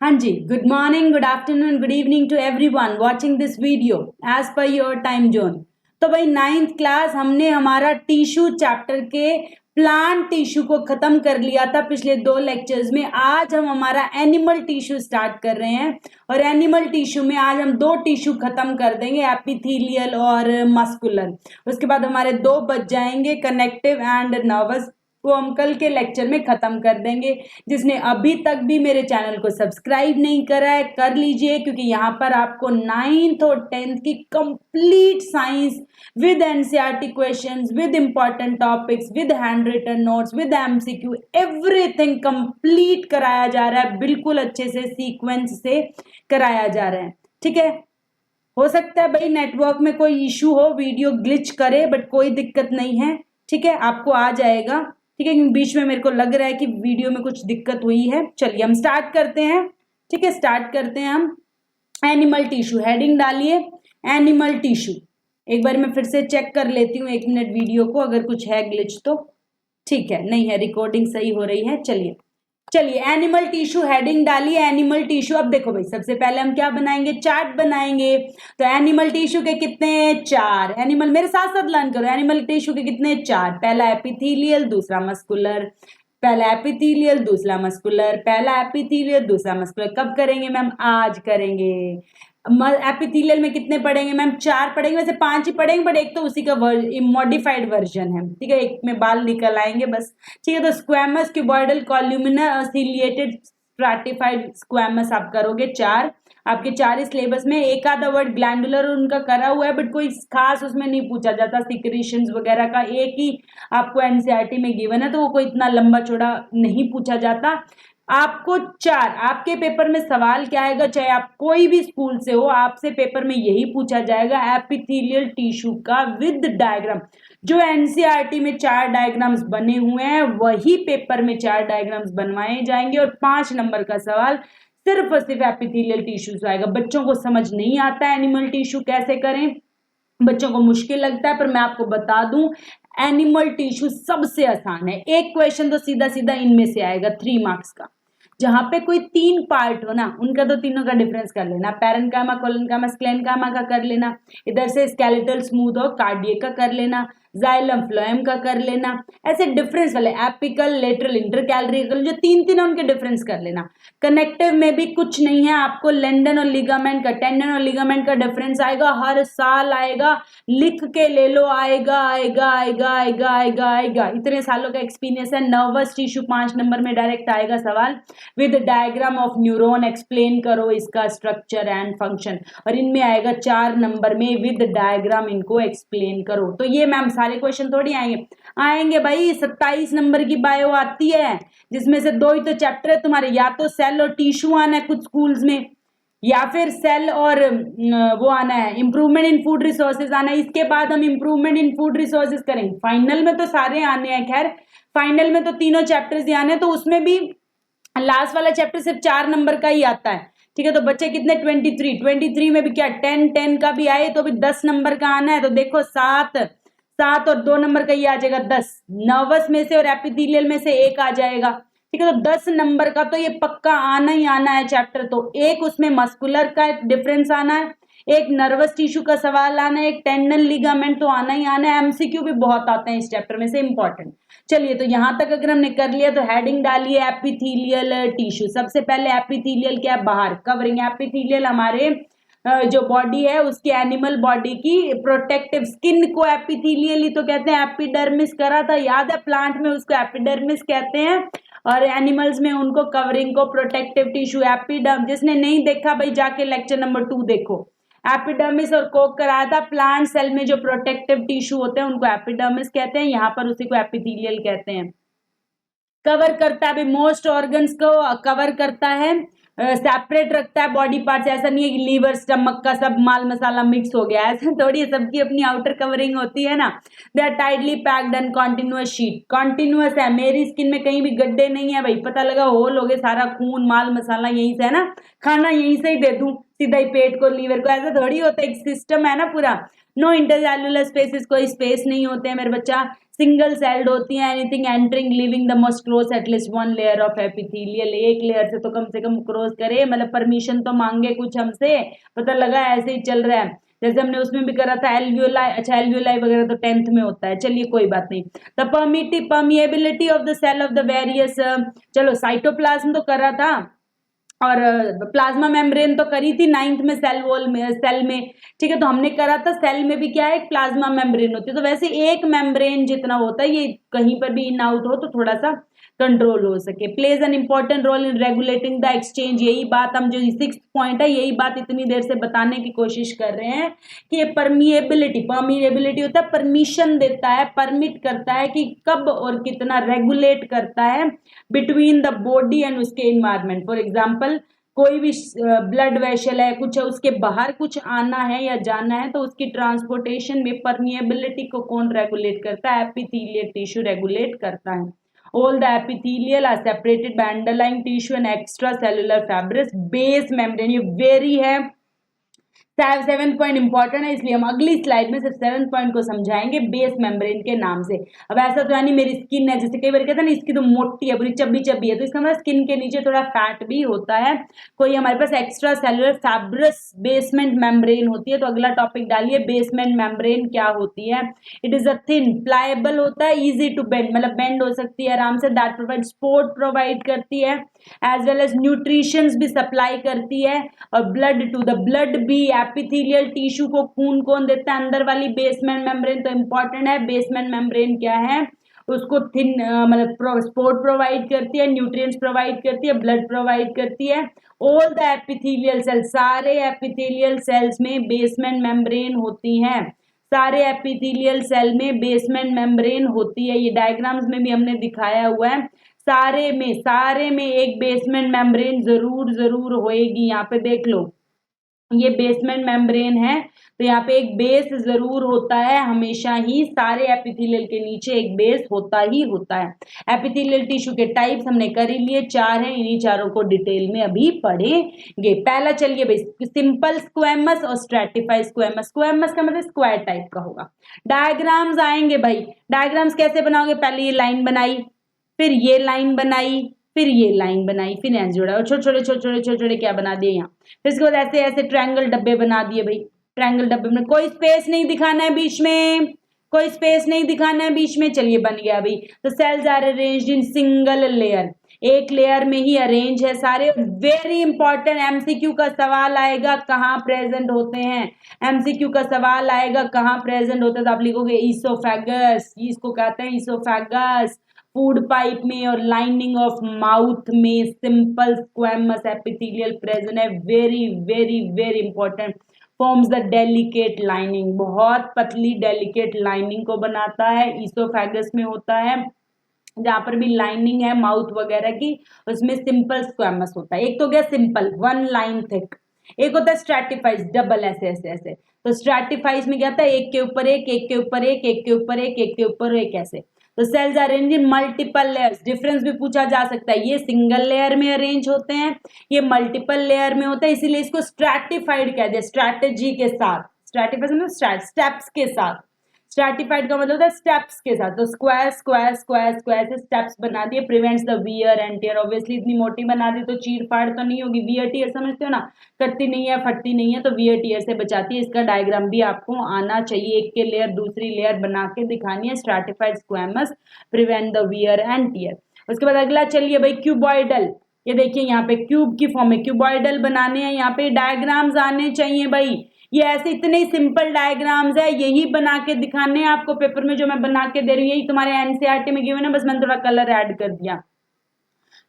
हाँ जी, good morning, good afternoon, good evening to everyone watching this video as per your time zone. तो भाई 9th class हमने हमारा tissue chapter के plant tissue को खत्म कर लिया था पिछले 2 लेक्चर्स में। आज हम हमारा एनिमल टिश्यू स्टार्ट कर रहे हैं और एनिमल टिश्यू में आज हम 2 टिश्यू खत्म कर देंगे, एपिथेलियल और मस्कुलर। उसके बाद हमारे 2 बच जाएंगे, कनेक्टिव एंड नर्वस, वो हम कल के लेक्चर में खत्म कर देंगे। जिसने अभी तक भी मेरे चैनल को सब्सक्राइब नहीं करा है कर लीजिए, क्योंकि यहाँ पर आपको 9th और 10th की complete science with NCERT questions, with important topics, with hand written notes, with MCQ, everything complete कराया जा रहा है। बिल्कुल अच्छे से सीक्वेंस से कराया जा रहा है, ठीक है। हो सकता है भाई नेटवर्क में कोई इशू हो, वीडियो ग्लिच करे, बट कोई दिक्कत नहीं है, ठीक है, आपको आ जाएगा, ठीक है। क्योंकि बीच में मेरे को लग रहा है कि वीडियो में कुछ दिक्कत हुई है। चलिए हम स्टार्ट करते हैं, ठीक है। स्टार्ट करते हैं हम एनिमल टिश्यू। हेडिंग डालिए एनिमल टिश्यू। एक बार मैं फिर से चेक कर लेती हूँ 1 मिनट वीडियो को, अगर कुछ है ग्लिच तो ठीक है, नहीं है, रिकॉर्डिंग सही हो रही है। चलिए एनिमल टिश्यू हेडिंग डालिए एनिमल टिश्यू। अब देखो भाई, सबसे पहले हम क्या बनाएंगे, चार्ट बनाएंगे। तो एनिमल टिश्यू के कितने 4 एनिमल, मेरे साथ साथ लर्न करो। एनिमल टिश्यू के कितने 4, पहला एपिथेलियल, दूसरा मस्कुलर, पहला एपिथेलियल, दूसरा मस्कुलर, पहला एपिथेलियल, दूसरा मस्कुलर। कब करेंगे मैम? आज करेंगे। एपिथेलियल में कितने पढ़ेंगे मैम? 4 पढ़ेंगे, वैसे 5 ही पढ़ेंगे, बट एक तो उसी का मॉडिफाइड वर्जन है, ठीक है। एक में बाल निकल आएंगे बस, ठीक है। तो squamous, cuboidal, columnar, ciliated, stratified squamous आप करोगे 4। आपके 4 ही सिलेबस में। एक आधा वर्ड ग्लैंडुलर उनका करा हुआ है, बट कोई खास उसमें नहीं पूछा जाता, सिक्रीशंस वगैरह का एक ही आपको एनसीईआरटी में गिवन है, तो वो कोई इतना लंबा चौड़ा नहीं पूछा जाता। आपको 4, आपके पेपर में सवाल क्या आएगा, चाहे आप कोई भी स्कूल से हो, आपसे पेपर में यही पूछा जाएगा, एपिथेलियल टिश्यू का विद डायग्राम। जो एनसीईआरटी में 4 डायग्राम्स बने हुए हैं, वही पेपर में 4 डायग्राम्स बनवाए जाएंगे और 5 नंबर का सवाल सिर्फ और सिर्फ एपिथेलियल टिश्यू से आएगा। बच्चों को समझ नहीं आता एनिमल टिश्यू कैसे करें, बच्चों को मुश्किल लगता है, पर मैं आपको बता दूं एनिमल टिश्यू सबसे आसान है। एक क्वेश्चन तो सीधा सीधा इनमें से आएगा 3 मार्क्स का, जहां पे कोई 3 पार्ट हो ना, उनका तो तीनों का डिफरेंस कर लेना। पैरेन्काइमा, कोलेनकाइमा, स्क्लेरेन्काइमा का कर लेना। इधर से स्केलेटल स्मूथ और कार्डियक का कर लेना। जाइलम फ्लोएम का कर लेना। ऐसे डिफरेंस वाले एपिकल, लेटरल, इंटरकैलरिकल, जो 3 है उनके डिफरेंस कर लेना। कनेक्टिव में भी कुछ नहीं है, आपको लेंडन और लिगामेंट का, टेंडन और लिगामेंट का डिफरेंस आएगा, हर साल आएगा, लिख के ले लो, आएगा आएगा आएगा आएगा आएगा आएगा। इतने सालों का एक्सपीरियंस है। नर्वस टिश्यू 5 नंबर में डायरेक्ट आएगा सवाल, with diagram of neuron, explain करो इसका स्ट्रक्चर एंड फंक्शन। और इनमें आएगा 4 नंबर में विद डायग्राम, इनको एक्सप्लेन करो। तो ये मैम सारे क्वेश्चन थोड़ी आएंगे भाई। 27 नंबर की बायो आती है, जिसमें से 2 ही तो चैप्टर है तुम्हारे, या तो सेल और टिश्यू आना है कुछ स्कूल्स में, या फिर सेल और वो आना है, इंप्रूवमेंट इन फूड रिसोर्सेज आना है। इसके बाद हम इंप्रूवमेंट इन फूड रिसोर्सेज करेंगे। फाइनल में तो सारे आने हैं, खैर फाइनल में तो तीनों चैप्टर्स ही आने हैं, तो उसमें भी लास्ट वाला चैप्टर सिर्फ 4 नंबर का ही आता है, ठीक है। तो बच्चे कितने 23 में भी क्या 10 का भी आए तो भी 10 नंबर का आना है। तो देखो 7 और 2 नंबर का ये आ जाएगा 10। नर्वस में से और एपिथेलियल में से एक आ जाएगा, ठीक है। तो 10 नंबर का तो ये पक्का आना ही आना है चैप्टर। तो एक उसमें मस्कुलर का डिफरेंस आना है, एक नर्वस टिश्यू का सवाल आना है, एक टेंडन लिगामेंट तो आना ही आना है। एमसीक्यू भी बहुत आते हैं इस चैप्टर में से, इंपॉर्टेंट। चलिए, तो यहां तक अगर हमने कर लिया तो हेडिंग डालिए एपिथेलियल टिश्यू। सबसे पहले एपिथेलियल क्या है, बाहर कवरिंग। एपिथेलियल हमारे जो बॉडी है उसकी, एनिमल बॉडी की प्रोटेक्टिव स्किन को एपिथेलियल ही तो कहते हैं। एपिडर्मिस करा था याद है, प्लांट में उसको एपिडर्मिस कहते हैं, और एनिमल्स में उनको कवरिंग को प्रोटेक्टिव टिश्यू एपिडर्म। जिसने नहीं देखा भाई जाके लेक्चर नंबर 2 देखो, एपिडर्मिस और कोक कराया था। प्लांट सेल में जो प्रोटेक्टिव टिश्यू होते हैं उनको एपिडर्मिस कहते हैं, यहाँ पर उसी को एपिथेलियल कहते हैं। कवर करता है मोस्ट ऑर्गन्स को, कवर करता है, सेपरेट रखता है बॉडी पार्ट्स। ऐसा नहीं है कि लीवर स्टमक का सब माल मसाला मिक्स हो गया, ऐसा थोड़ी है, सबकी अपनी आउटर कवरिंग होती है ना। They are tightly packed and continuous sheet, continuous है। मेरी स्किन में कहीं भी गड्ढे नहीं है भाई, पता लगा होल हो गए, सारा खून माल मसाला यहीं से है ना, खाना यहीं से ही दे दूं सीधा ही पेट को, लीवर को, ऐसा थोड़ी होता है, एक सिस्टम है ना पूरा। नो इंटरसेल्युलर स्पेसिस, कोई स्पेस नहीं होते हैं मेरे बच्चा, सिंगल सेल्ड होती है, anything entering living the most cross at least one layer of epithelial, एक लेयर से तो कम क्रॉस करे, मतलब परमिशन तो मांगे कुछ हमसे, पता लगा ऐसे ही चल रहा है, जैसे हमने उसमें भी करा था एल्वियोलाई, अच्छा एल्वियोलाई वगैरह तो 10th में होता है, चलिए कोई बात नहीं। The permeability of the cell of the various, चलो साइटोप्लाज्म तो करा था, और प्लाज्मा मेम्ब्रेन तो करी थी 9th में सेल वॉल में, सेल में, ठीक है, तो हमने करा था सेल में भी क्या है, एक प्लाज्मा मेम्ब्रेन होती है, तो वैसे एक मेम्ब्रेन जितना होता है, ये कहीं पर भी इन आउट हो तो थोड़ा सा कंट्रोल हो सके, plays an important role in regulating the exchange, यही बात हम जो 6th पॉइंट है, यही बात इतनी देर से बताने की कोशिश कर रहे हैं कि ये परमिएबिलिटी होता है, परमिशन देता है, परमिट करता है कि कब और कितना रेगुलेट करता है बिटवीन द बॉडी एंड उसके इन्वायरमेंट। फॉर एग्जाम्पल कोई भी ब्लड वेसल है, कुछ है, उसके बाहर कुछ आना है या जाना है, तो उसकी ट्रांसपोर्टेशन में परमिएबिलिटी को कौन रेगुलेट करता है, एपिथेलियल टिश्यू रेगुलेट करता है। All the epithelial are separated by underlying tissue and extracellular fibrous base membrane, ये very है, 7th पॉइंट इंपॉर्टेंट है, इसलिए हम अगली स्लाइड में सिर्फ 7th पॉइंट को समझाएंगे बेस मेम्ब्रेन के नाम से। अब ऐसा तो यानी मेरी स्किन है, जैसे कई बार कहते हैं ना इसकी तो मोटी है, पूरी चब्बी चब्बी है, तो इसका मतलब स्किन के नीचे थोड़ा फैट भी होता है। कोई हमारे पास एक्स्ट्रा सेलुलर फैब्रस बेसमेंट मेम्ब्रेन होती है, तो अगला टॉपिक डालिए बेसमेंट मेम्ब्रेन क्या होती है। It is a thin pliable होता है, इजी टू बेंड, मतलब बेंड हो सकती है आराम से, दैट प्रोवाइड सपोर्ट प्रोवाइड करती है, एज वेल एज न्यूट्रिशंस भी सप्लाई करती है, और ब्लड टू द ब्लड भी, एपिथेलियल टिश्यू को खून कौन देता है, अंदर वाली बेसमेंट मेम्ब्रेन, तो इंपॉर्टेंट है बेसमेंट मेम्ब्रेन क्या है, उसको थिन मतलब सपोर्ट प्रोवाइड करती है, न्यूट्रिएंट्स प्रोवाइड करती है, ब्लड प्रोवाइड करती है। ऑल द एपिथेलियल सेल्स, सारे एपिथेलियल सेल्स में बेसमेंट मेम्ब्रेन होती हैं, सारे एपिथेलियल सेल में बेसमेंट मेम्ब्रेन होती है, ये डायग्राम्स में भी हमने दिखाया हुआ है, सारे में एक बेसमेंट मेम्ब्रेन जरूर होएगी, यहाँ पे देख लो ये बेसमेंट मेम्ब्रेन है, तो यहाँ पे एक बेस जरूर होता है, हमेशा ही सारे एपिथेलियल के नीचे एक बेस होता ही होता है। एपिथेलियल टिश्यू के टाइप्स हमने कर ही लिए, 4 हैं, इन्हीं चारों को डिटेल में अभी पढ़ेंगे। पहला चलिए भाई, सिंपल स्क्वेमस और स्ट्रैटिफाइड स्क्वेमस। स्क्वेमस का मतलब स्क्वायर टाइप का होगा। डायग्राम्स आएंगे भाई, डायग्राम्स कैसे बनाओगे, पहले ये लाइन बनाई, फिर ये लाइन बनाई, फिर ये लाइन बनाई, फिर ऐसे जोड़ा, और छोटे छोटे क्या बना दिए यहाँ, फिर इसके बाद ऐसे ऐसे ट्रायंगल डब्बे बना दिए भाई। ट्रायंगल डब्बे में कोई स्पेस नहीं दिखाना है बीच में, कोई स्पेस नहीं दिखाना है बीच में, चलिए बन गया भाई। तो cells are arranged in single layer, एक लेयर में ही अरेंज है सारे। वेरी इंपॉर्टेंट, एमसीक्यू का सवाल आएगा कहाँ प्रेजेंट होते हैं, एमसीक्यू का सवाल आएगा कहाँ प्रेजेंट होते हैं, तो आप लिखोगे ईसोफेगस, इसको कहते हैं ईसोफेगस, फूड पाइप में और लाइनिंग ऑफ माउथ में सिंपल स्क्वेमस एपिथेलियल प्रेजेंट है। Very very very important, forms the delicate lining, बहुत पतली डेलिकेट लाइनिंग को बनाता है, ईसोफेगस में होता है, जहां पर भी लाइनिंग है माउथ वगैरह की, उसमें सिंपल स्क्वेमस होता है। एक तो गया सिंपल 1 लाइन थिक, एक होता है स्ट्रैटिफाइड डबल, ऐसे ऐसे ऐसे। तो स्ट्रैटिफाइड में क्या था, एक के ऊपर एक, एक के ऊपर एक, एक के ऊपर एक, एक के ऊपर एक, ऐसे। तो cells are arrange in multiple layers, difference भी पूछा जा सकता है, ये सिंगल लेयर में अरेंज होते हैं, ये मल्टीपल लेयर में होता है, इसीलिए इसको स्ट्रैटिफाइड कहते हैं, स्ट्रैटेजी के साथ, स्ट्रैटिफाइड मतलब स्टेप्स के साथ, स्ट्रैटिफाइड का मतलब होता है स्टेप्स के साथ। तो स्क्वायर स्क्वायर स्क्वायर स्क्वायर से स्टेप्स बना दिए, prevents the wear and tear. Obviously इतनी मोटी बना दी तो चीर फाड़ तो नहीं होगी, वियर टियर समझते हो ना, कटती नहीं है फटती नहीं है, तो वियर टियर से बचाती है। इसका डायग्राम भी आपको आना चाहिए, एक के लेयर दूसरी लेयर बना के दिखानी है, stratified squamous prevent the wear and tear. उसके बाद अगला चलिए भाई क्यूबॉइडल, ये देखिए यहाँ पे क्यूब की फॉर्म में क्यूबॉइडल बनाने हैं, यहाँ पे डायग्राम्स आने चाहिए भाई, ये ऐसे इतने सिंपल डायग्राम्स है, यही बना के दिखाने हैं आपको पेपर में, जो मैं बना के दे रही हूँ यही तुम्हारे एनसीईआरटी में गिवन है, बस मैंने थोड़ा कलर ऐड कर दिया।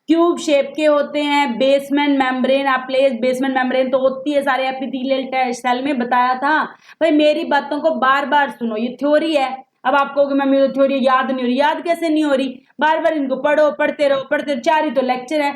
क्यूब शेप के होते हैं, बेसमेंट मेम्ब्रेन आप प्लेस, बेसमेंट मेम्ब्रेन तो होती है सारे एपिथेलियल सेल में, बताया था भाई। मेरी बातों को बार बार सुनो, ये थ्योरी है, अब आप कहोगे मैम ये थ्योरी याद नहीं हो रही, याद कैसे नहीं हो रही, बार बार इनको पढ़ो, पढ़ते रहो 4 ही तो लेक्चर है,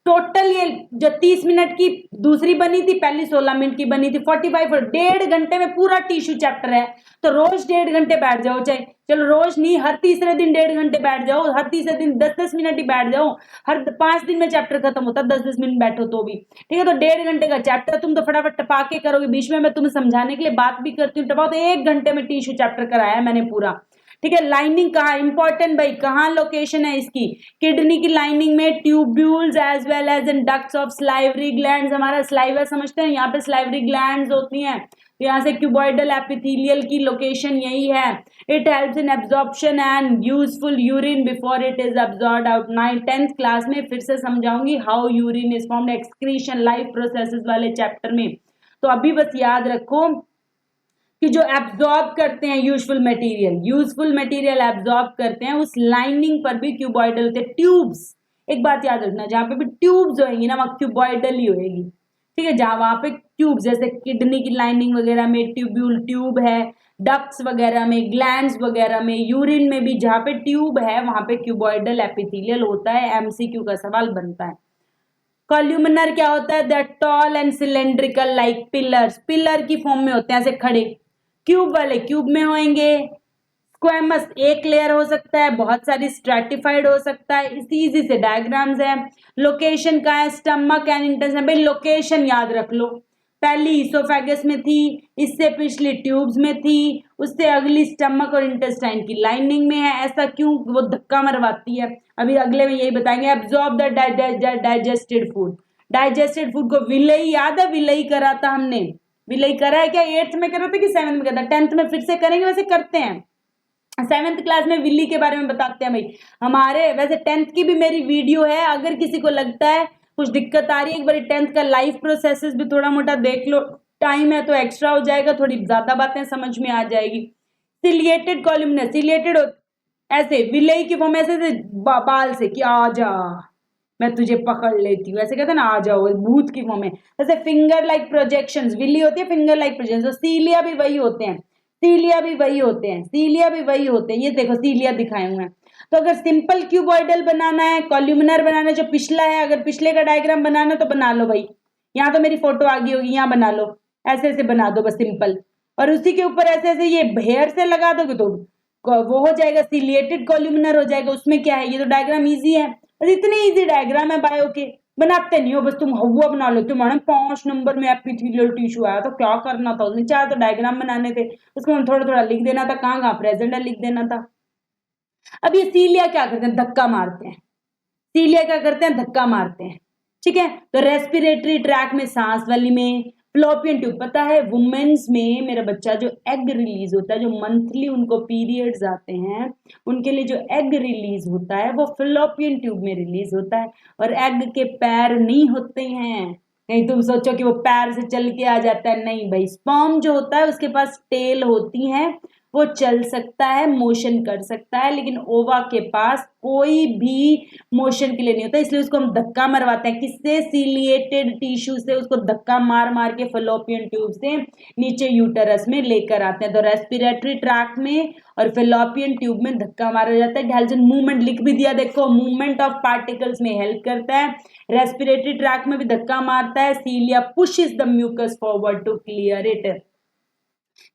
टोटल ये जो 30 मिनट की दूसरी बनी थी, पहली 16 मिनट की बनी थी, 45 और 1.5 घंटे में पूरा टिश्यू चैप्टर है। तो रोज 1.5 घंटे बैठ जाओ, चाहे चलो रोज नहीं, हर तीसरे दिन 1.5 घंटे बैठ जाओ, हर तीसरे दिन 10-10 मिनट ही बैठ जाओ, हर 5 दिन में चैप्टर खत्म होता है, 10-10 मिनट बैठो तो भी ठीक है। तो 1.5 घंटे का चैप्टर तुम तो फटाफट टपा के करोगे, बीच में मैं तुम्हें समझाने के लिए बात भी करती हूँ, टपाओ। तो 1 घंटे में टिश्यू चैप्टर कराया है मैंने पूरा, ठीक है। लाइनिंग कहाँ इंपॉर्टेंट भाई, कहाँ लोकेशन है इसकी, किडनी की लाइनिंग में tubules as well as in ducts of salivary glands. हमारा स्लाइवा समझते हैं, यहाँ पे स्लाइवरी ग्लैंड्स होती हैं, तो यहाँ से क्यूबॉइडल एपिथेलियल की लोकेशन यही है। It helps in absorption and useful urine before it is absorbed out. 10th class में फिर से समझाऊंगी how urine is formed, excretion life processes वाले चैप्टर में। तो अभी बस याद रखो कि जो एब्जॉर्ब करते हैं यूजफुल मटेरियल एब्जॉर्ब करते हैं, उस लाइनिंग पर भी क्यूबॉइडल होते हैं, ट्यूब्स। एक बात याद रखना, जहां पे भी ट्यूब्स होंगी ना वहां क्यूबॉइडल ही होगी, ठीक है। जहां वहां पे ट्यूब्स, जैसे किडनी की लाइनिंग वगैरह में ट्यूब है, डक्ट्स वगैरह में, ग्लैंड्स वगैरह में, यूरिन में भी जहां पे ट्यूब है वहां पे क्यूबॉइडल एपिथेलियल होता है। एमसीक्यू का सवाल बनता है। कॉल्यूमिनर क्या होता है, that tall and cylindrical like pillars, pillar की फॉर्म में होते हैं ऐसे खड़े। क्यूब वाले क्यूब में होंगे। स्क्वेमस एक लेयर हो सकता है, बहुत सारी स्ट्रैटिफाइड हो सकता है। इसी से डायग्राम्स है। लोकेशन का है, स्टमक एंड इंटेस्टाइन। भाई लोकेशन याद रख लो, पहली इसोफेगस में थी, इससे पिछली ट्यूब्स में थी, उससे अगली स्टमक और इंटेस्टाइन की लाइनिंग में है। ऐसा क्यों, वो धक्का मरवाती है, अभी अगले में यही बताएंगे। Absorb the digested food, digested food को विलई याद है, विलई करा था हमने, विलई करा है क्या, 8th में करा था कि 7th में करा था, 10th में फिर से करेंगे, वैसे करते हैं। 7th क्लास में विल्ली के बारे में बताते हैं भाई हमारे। वैसे 10th की भी मेरी वीडियो है, अगर किसी को लगता है कुछ दिक्कत आ रही है, एक बार 10th का लाइफ प्रोसेसेस भी थोड़ा मोटा देख लो, टाइम है तो एक्स्ट्रा हो जाएगा, थोड़ी ज्यादा बातें समझ में आ जाएगी। सिलिएटेड कॉलमनर, सिलिएटेड ऐसे विलई की फॉर्म ऐसे बाल से कि आ जा मैं तुझे पकड़ लेती हूँ, ऐसे कहते हैं ना, आ जाओ, भूत की फॉर्म में। जैसे फिंगर लाइक प्रोजेक्शंस, विल्ली होती है फिंगर लाइक प्रोजेक्शन, सीलिया भी वही होते हैं, सीलिया भी वही होते हैं, सीलिया भी वही होते हैं। ये देखो सीलिया दिखाए हुए हैं। तो अगर सिंपल क्यूबॉइडल बनाना है, कॉल्यूमिनर बनाना है, जो पिछला है, अगर पिछले का डायग्राम बनाना तो बना लो भाई, यहाँ तो मेरी फोटो आ गई होगी, यहाँ बना लो, ऐसे ऐसे बना दो बस सिंपल, और उसी के ऊपर ऐसे ऐसे ये हेयर से लगा दोगे तो वो हो जाएगा सिलिएटेड कॉल्यूमिनर हो जाएगा। उसमें क्या है, ये तो डायग्राम इजी है, और इतने इजी डायग्राम है बायो के, बनाते नहीं हो बस तुम, हुआ बना लो। तुम 5 नंबर में एपिथेलियल टिश्यू आया तो क्या करना था, उसमें 4 तो डायग्राम बनाने थे, उसको हम थोड़ा थोड़ा लिख देना था, कहाँ कहाँ प्रेजेंट है लिख देना था। अब ये सीलिया क्या करते हैं, धक्का मारते हैं, सीलिया क्या करते हैं, धक्का मारते हैं, ठीक है। तो रेस्पिरेटरी ट्रैक में, सांस वाली में, फ्लोपियन ट्यूब, पता है वुमेन्स में मेरा बच्चा जो एग रिलीज होता है, जो मंथली उनको पीरियड्स आते हैं, उनके लिए जो एग रिलीज होता है वो फ्लोपियन ट्यूब में रिलीज होता है। और एग के पैर नहीं होते हैं, कहीं तुम सोचो कि वो पैर से चल के आ जाता है, नहीं भाई। स्पर्म जो होता है उसके पास टेल होती है, वो चल सकता है, मोशन कर सकता है, लेकिन ओवा के पास कोई भी मोशन के लिए नहीं होता, इसलिए उसको हम धक्का मरवाते हैं। किससे, सीलिएटेड टिश्यू से उसको धक्का मार मार के फेलोपियन ट्यूब से नीचे यूटरस में लेकर आते हैं। तो रेस्पिरेटरी ट्रैक में और फेलोपियन ट्यूब में धक्का मारा जाता है। ढालजन मूवमेंट लिख भी दिया, देखो मूवमेंट ऑफ पार्टिकल्स में हेल्प करता है। रेस्पिरेटरी ट्रैक में भी धक्का मारता है। Cilia pushes the mucus forward to clear it,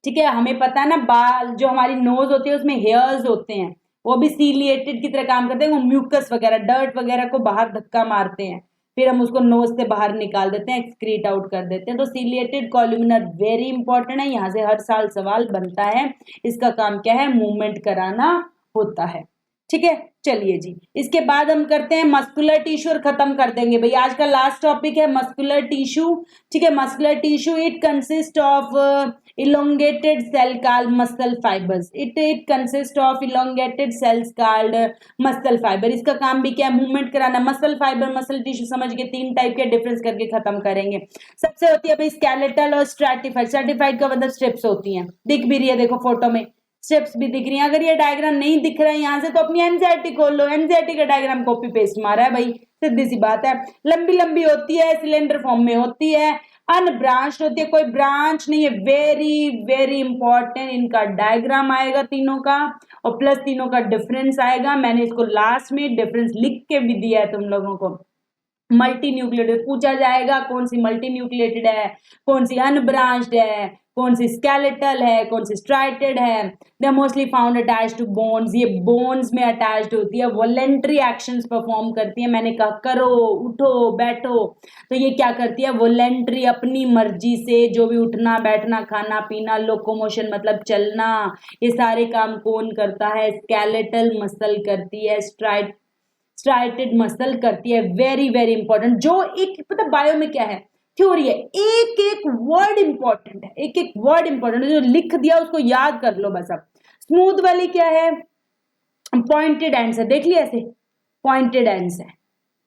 ठीक है। हमें पता है ना, बाल जो हमारी नोज होती है उसमें हेयर्स होते हैं, वो भी सीलिएटेड की तरह काम करते हैं, वो म्यूकस वगैरह डर्ट वगैरह को बाहर धक्का मारते हैं, फिर हम उसको नोज से बाहर निकाल देते हैं, एक्सक्रीट आउट कर देते हैं। तो सीलिएटेड कॉल्यूमिनर वेरी इंपॉर्टेंट है, यहाँ से हर साल सवाल बनता है। इसका काम क्या है, मूवमेंट कराना होता है, ठीक है। चलिए जी, इसके बाद हम करते हैं मस्कुलर टिश्यू और खत्म कर देंगे भाई। आज का लास्ट टॉपिक है मस्कुलर टिश्यू, ठीक है। Muscular tissue it consist of elongated cell called muscle fibers, it consists of elongated cells called muscle fiber। इसका काम भी क्या है, मूवमेंट कराना। मसल फाइबर, मसल टिश्यू समझ के 3 टाइप के डिफरेंस करके खत्म करेंगे। सबसे होती है भाई स्केलेटल और स्ट्रैटिफाइड। स्ट्रैटिफाइड का मतलब स्ट्रिप्स होती हैं, दिख भी रही है देखो फोटो में, स्टेप्स भी दिख रही हैं। अगर ये डायग्राम नहीं दिख रहा है यहाँ से तो अपनी एनसीईआरटी खोल लो, एनसीईआरटी का डायग्राम कॉपी पेस्ट मारा है भाई, सीधी सी बात है। लंबी लंबी होती है, सिलेंडर फॉर्म में होती है, अनब्रांच्ड होती है, कोई ब्रांच नहीं है। वेरी वेरी इंपॉर्टेंट, इनका डायग्राम आएगा तीनों का, और प्लस तीनों का डिफरेंस आएगा। मैंने इसको लास्ट में डिफरेंस लिख के भी दिया है तुम लोगों को, मल्टी न्यूक्लिएटेड पूछा जाएगा, कौन सी मल्टी न्यूक्लिएटेड है, कौन सी अनब्रांच्ड है, कौन सी स्केलेटल है, कौन सी स्ट्राइटेड है। They mostly found attached to bones, ये बोन्स में अटैच्ड होती है, वॉलेंट्री एक्शंस परफॉर्म करती है। मैंने कहा करो, उठो, बैठो, तो ये क्या करती है, वॉलेंट्री, अपनी मर्जी से जो भी उठना बैठना खाना पीना, लोकोमोशन मतलब चलना, ये सारे काम कौन करता है, स्केलेटल मसल करती है, स्ट्राइटेड मसल करती है। वेरी वेरी इंपॉर्टेंट, जो एक पता बायो में क्या है, थ्योरी है, एक एक वर्ड इंपॉर्टेंट है, एक एक वर्ड इंपॉर्टेंट है, जो लिख दिया उसको याद कर लो बस। अब स्मूथ वाली क्या है, पॉइंटेड एंड्स है, देख लिया ऐसे, पॉइंटेड एंड्स है,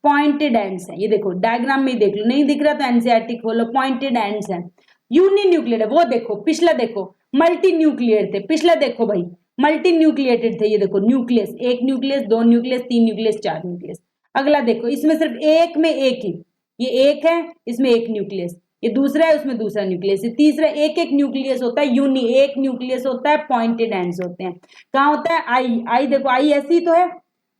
पॉइंटेड एंड्स है, ये देखो डायग्राम में ही देख लो, नहीं दिख रहा तो एनसीईआरटी खोलो, पॉइंटेड एंड्स है। यूनि न्यूक्लियर है, वो देखो, पिछला देखो मल्टी न्यूक्लियर थे, पिछला देखो भाई मल्टी न्यूक्लिएटेड थे, ये देखो न्यूक्लियस, एक न्यूक्लियस, दो न्यूक्लियस, तीन न्यूक्लियस, चार न्यूक्लियस। अगला देखो, इसमें सिर्फ एक में एक ही, ये एक है, इसमें एक न्यूक्लियस, ये दूसरा है, उसमें दूसरा न्यूक्लियस, ये तीसरा, एक एक न्यूक्लियस होता है, यूनि एक न्यूक्लियस होता है, पॉइंटेड एंड्स होते हैं। कहाँ होता है, आई, आई देखो, आई ऐसी तो है,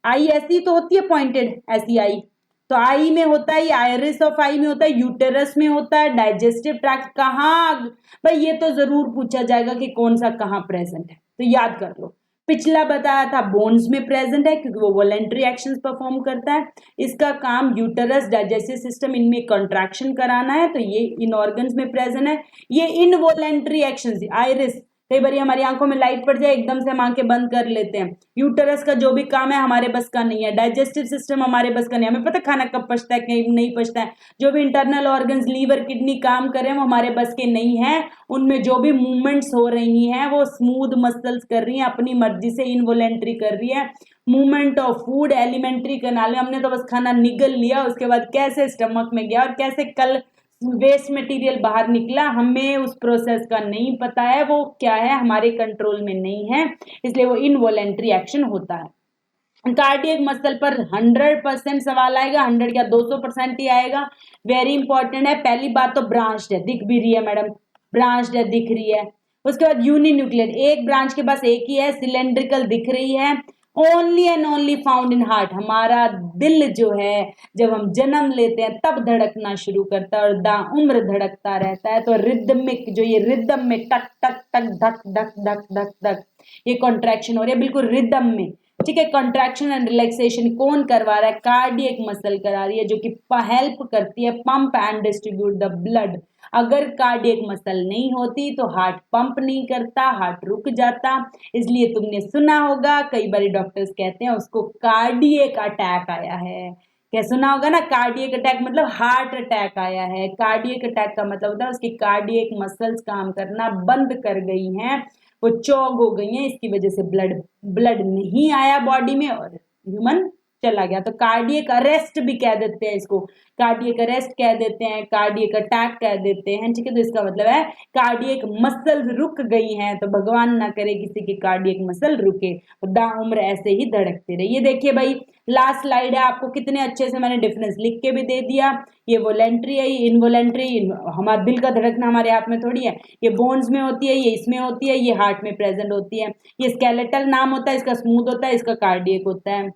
आई ऐसी तो होती है पॉइंटेड, ऐसी आई, तो आई में होता है, ये आयरिस ऑफ आई में होता है, यूटेरस में होता है, डाइजेस्टिव ट्रैक्ट कहाँ, भाई ये तो जरूर पूछा जाएगा कि कौन सा कहाँ प्रेजेंट है, तो याद कर लो। पिछला बताया था बोन्स में प्रेजेंट है, क्योंकि वो वॉलेंट्री एक्शंस परफॉर्म करता है, इसका काम यूटेरस, डाइजेस्टिव सिस्टम, इनमें कंट्रैक्शन कराना है, तो ये इन ऑर्गन्स में प्रेजेंट है। ये इनवॉलेंट्री एक्शंस, आइरिस, कई बार हमारी आंखों में लाइट पड़ जाए एकदम से हम आंखें बंद कर लेते हैं, यूटेरस का जो भी काम है हमारे बस का नहीं है, डाइजेस्टिव सिस्टम हमारे बस का नहीं है, हमें पता खाना कब पचता है कहीं नहीं पचता है, जो भी इंटरनल ऑर्गन्स लीवर किडनी काम करें वो हमारे बस के नहीं है, उनमें जो भी मूवमेंट्स हो रही हैं वो स्मूथ मसल्स कर रही हैं, अपनी मर्जी से इनवॉलेंट्री कर रही है। Movement of food alimentary canal में, हमने तो बस खाना निगल लिया, उसके बाद कैसे स्टमक में गया और कैसे कल वेस्ट मटेरियल बाहर निकला, हमें उस प्रोसेस का नहीं पता है, वो क्या है हमारे कंट्रोल में नहीं है, इसलिए वो इनवॉलेंट्री एक्शन होता है। कार्डियक मसल पर 100% सवाल आएगा, 100 या 200% ही आएगा, वेरी इंपॉर्टेंट है। पहली बात तो ब्रांच्ड है, दिख भी रही है मैडम, ब्रांच्ड है, दिख रही है। उसके बाद यूनिन्यूक्लियर, एक ब्रांच के पास एक ही है, सिलेंड्रिकल दिख रही है, only and only found in heart. हमारा दिल जो है जब हम जन्म लेते हैं तब धड़कना शुरू करता है और उम्र धड़कता रहता है, तो रिदमिक, जो ये रिदम में टक टक टक धक धक धक धक धक ये कॉन्ट्रैक्शन हो रही है बिल्कुल रिदम में, ठीक है। कॉन्ट्रैक्शन एंड रिलैक्सेशन कौन करवा रहा है, कार्डियक मसल करा रही है, जो कि हेल्प करती है pump and distribute the blood. अगर कार्डियक मसल नहीं होती तो हार्ट पंप नहीं करता, हार्ट रुक जाता, इसलिए तुमने सुना होगा कई बार डॉक्टर्स कहते हैं उसको कार्डियक अटैक आया है, क्या सुना होगा ना, कार्डियक अटैक मतलब हार्ट अटैक आया है। कार्डियक अटैक का मतलब होता है उसकी कार्डियक मसल्स काम करना बंद कर गई हैं, वो चौक हो गई हैं, इसकी वजह से ब्लड नहीं आया बॉडी में और ह्यूमन चला गया। तो कार्डियक अरेस्ट भी कह देते हैं इसको, कार्डियक अरेस्ट कह देते हैं, कार्डियक अटैक कह देते हैं, ठीक है। तो इसका मतलब है कार्डियक मसल रुक गई हैं, तो भगवान ना करे किसी की कार्डियक मसल रुके, उम्र ऐसे ही धड़कते रहे। ये देखिए भाई लास्ट स्लाइड है, आपको कितने अच्छे से मैंने डिफरेंस लिख के भी दे दिया। ये वॉलेंट्री है, ये इनवॉलेंट्री, हमारा दिल का धड़कना हमारे हाथ में थोड़ी है, ये बोन्स में होती है, ये इसमें होती है, ये हार्ट में प्रेजेंट होती है। ये स्केलेटल नाम होता है, इसका स्मूथ होता है, इसका कार्डियक होता है।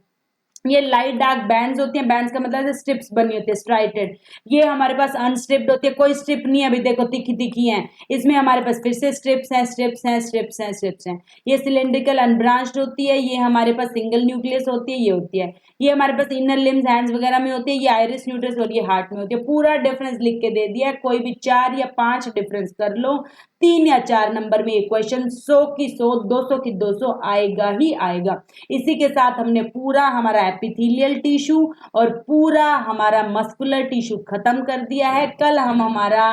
ये लाइट डार्क बैंड्स होती हैं, बैंड्स का मतलब स्ट्रिप्स बनी होती है, स्ट्राइटेड। ये हमारे पास अनस्ट्रिप्ड होती है, कोई स्ट्रिप नहीं है, अभी देखो तिखी तिखी हैं, इसमें हमारे पास फिर से स्ट्रिप्स हैं, स्ट्रिप्स हैं, स्ट्रिप्स हैं, स्ट्रिप्स हैं। ये सिलेंड्रिकल अनब्रांच्ड होती है, ये हमारे पास सिंगल न्यूक्लियस होती है, ये होती है। ये हमारे पास इनर लिम्स हैंड्स वगैरह में होती है, ये आइरिस न्यूट्रस और ये हार्ट में होती है। पूरा डिफरेंस लिख के दे दिया, कोई भी 4 या 5 डिफरेंस कर लो, 3 या 4 नंबर में ये क्वेश्चन 100 की 100, 200 की 200 आएगा ही आएगा। इसी के साथ हमने पूरा हमारा एपिथेलियल टिश्यू और पूरा हमारा मस्कुलर टिश्यू खत्म कर दिया है। कल हम हमारा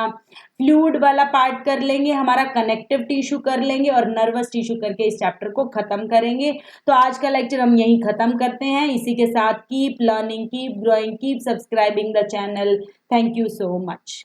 फ्लूइड वाला पार्ट कर लेंगे, हमारा कनेक्टिव टिश्यू कर लेंगे और नर्वस टिश्यू करके इस चैप्टर को खत्म करेंगे। तो आज का लेक्चर हम यहीं खत्म करते हैं। इसी के साथ keep learning, keep growing, keep subscribing the channel. Thank you so much.